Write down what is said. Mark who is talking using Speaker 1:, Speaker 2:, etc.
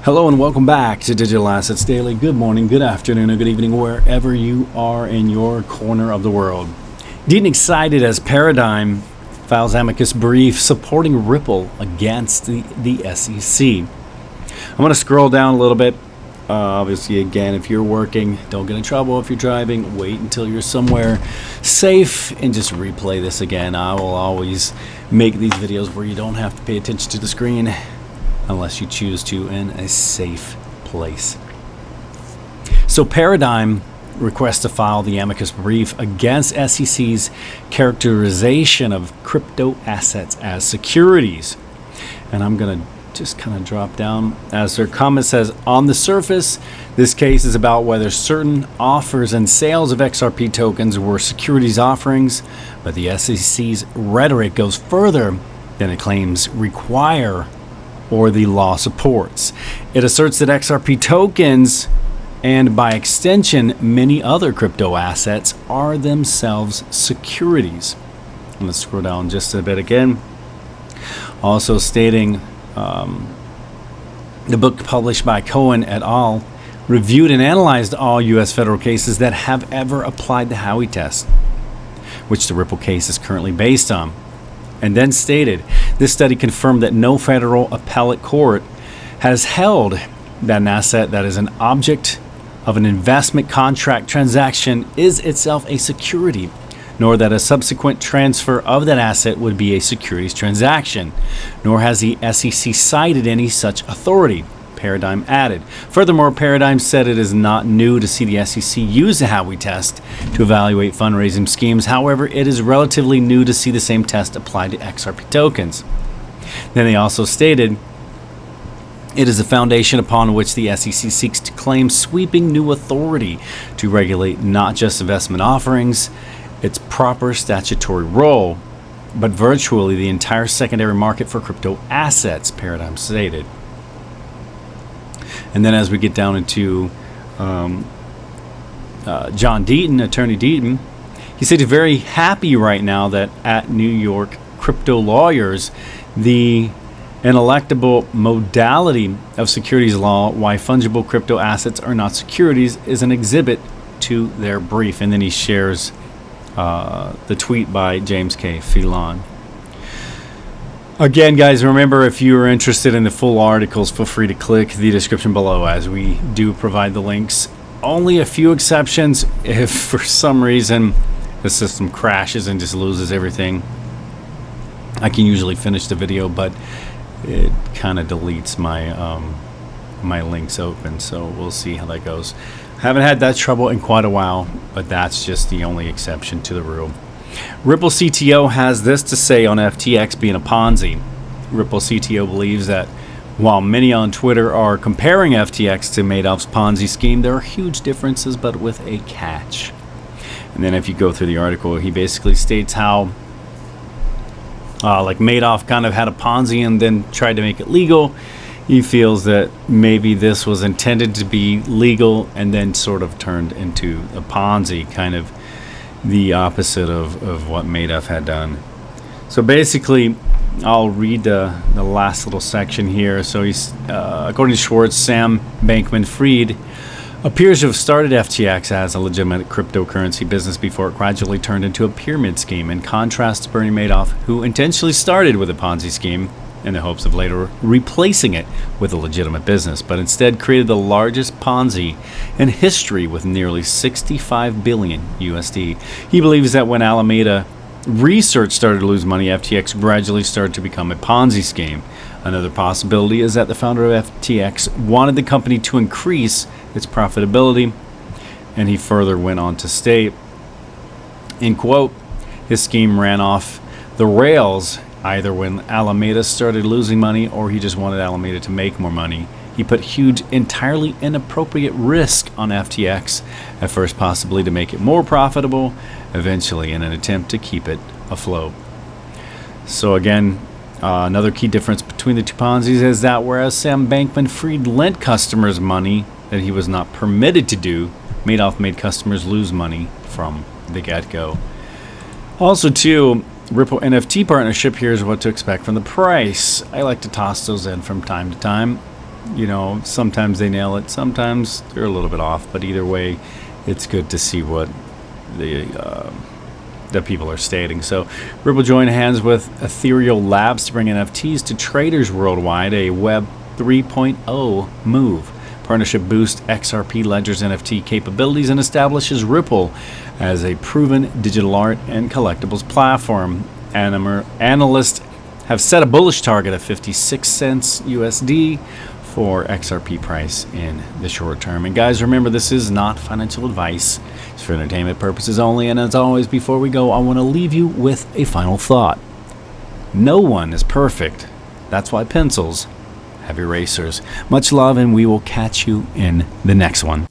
Speaker 1: Hello and welcome back to Digital Assets Daily. Good morning, good afternoon, or good evening, wherever you are in your corner of the world. Deaton excited as Paradigm files Amicus brief supporting Ripple against the SEC. I'm going to scroll down a little bit. Obviously, again, if you're working, don't get in trouble. If you're driving, wait until you're somewhere safe and just replay this again. I will always make these videos where you don't have to pay attention to the screen unless you choose to in a safe place. So Paradigm requests to file the Amicus brief against SEC's characterization of crypto assets as securities. And I'm going to just kind of drop down as their comment says, on the surface, this case is about whether certain offers and sales of XRP tokens were securities offerings, but the SEC's rhetoric goes further than it claims require or the law supports. It asserts that XRP tokens, and by extension many other crypto assets, are themselves securities. Let's scroll down just a bit again. Also stating the book published by Cohen et al. Reviewed and analyzed all U.S. federal cases that have ever applied the Howey test, which the Ripple case is currently based on. And then stated, this study confirmed that no federal appellate court has held that an asset that is an object of an investment contract transaction is itself a security, nor that a subsequent transfer of that asset would be a securities transaction, nor has the SEC cited any such authority, Paradigm added. Furthermore, Paradigm said it is not new to see the SEC use the Howey test to evaluate fundraising schemes. However, it is relatively new to see the same test applied to XRP tokens. Then they also stated, it is the foundation upon which the SEC seeks to claim sweeping new authority to regulate not just investment offerings, its proper statutory role, but virtually the entire secondary market for crypto assets, Paradigm stated. And then as we get down into John Deaton, Attorney Deaton, he said he's very happy right now that at New York Crypto Lawyers, the ineluctable modality of securities law, why fungible crypto assets are not securities, is an exhibit to their brief. And then he shares the tweet by James K. Phelan. Again, guys, remember, if you are interested in the full articles, feel free to click the description below, as we do provide the links. Only a few exceptions. If for some reason the system crashes and just loses everything, I can usually finish the video, but it kind of deletes my my links open, so we'll see how that goes. Haven't had that trouble in quite a while, but that's just the only exception to the rule. Ripple CTO has this to say on FTX being a Ponzi. Ripple CTO believes that while many on Twitter are comparing FTX to Madoff's Ponzi scheme, there are huge differences, but with a catch. And then if you go through the article, he basically states how like Madoff kind of had a Ponzi and then tried to make it legal. He feels that maybe this was intended to be legal and then sort of turned into a Ponzi, kind of the opposite of what Madoff had done. So basically, I'll read the last little section here. So he's, according to Schwartz, Sam Bankman-Fried appears to have started FTX as a legitimate cryptocurrency business before it gradually turned into a pyramid scheme, in contrast to Bernie Madoff, who intentionally started with a Ponzi scheme in the hopes of later replacing it with a legitimate business, but instead created the largest Ponzi in history with nearly 65 billion USD. He believes that when Alameda Research started to lose money, FTX gradually started to become a Ponzi scheme. Another possibility is that the founder of FTX wanted the company to increase its profitability, and he further went on to state, in quote, his scheme ran off the rails either when Alameda started losing money or he just wanted Alameda to make more money. He put huge, entirely inappropriate risk on FTX, at first possibly to make it more profitable, eventually in an attempt to keep it afloat. So again, another key difference between the two Ponzi's is that whereas Sam Bankman-Fried lent customers money that he was not permitted to do, Madoff made customers lose money from the get-go. Also, too, Ripple NFT partnership, here's what to expect from the price. I like to toss those in from time to time. Sometimes they nail it, sometimes they're a little bit off, but either way, it's good to see what the people are stating. So Ripple joined hands with Ethereal Labs to bring NFTs to traders worldwide, a Web 3.0 move. Partnership boosts XRP Ledger's NFT capabilities and establishes Ripple as a proven digital art and collectibles platform. Analysts have set a bullish target of 56 cents USD for XRP price in the short term. And guys, remember, this is not financial advice. It's for entertainment purposes only. And as always, before we go, I want to leave you with a final thought. No one is perfect. That's why pencils have erasers. Much love, and we will catch you in the next one.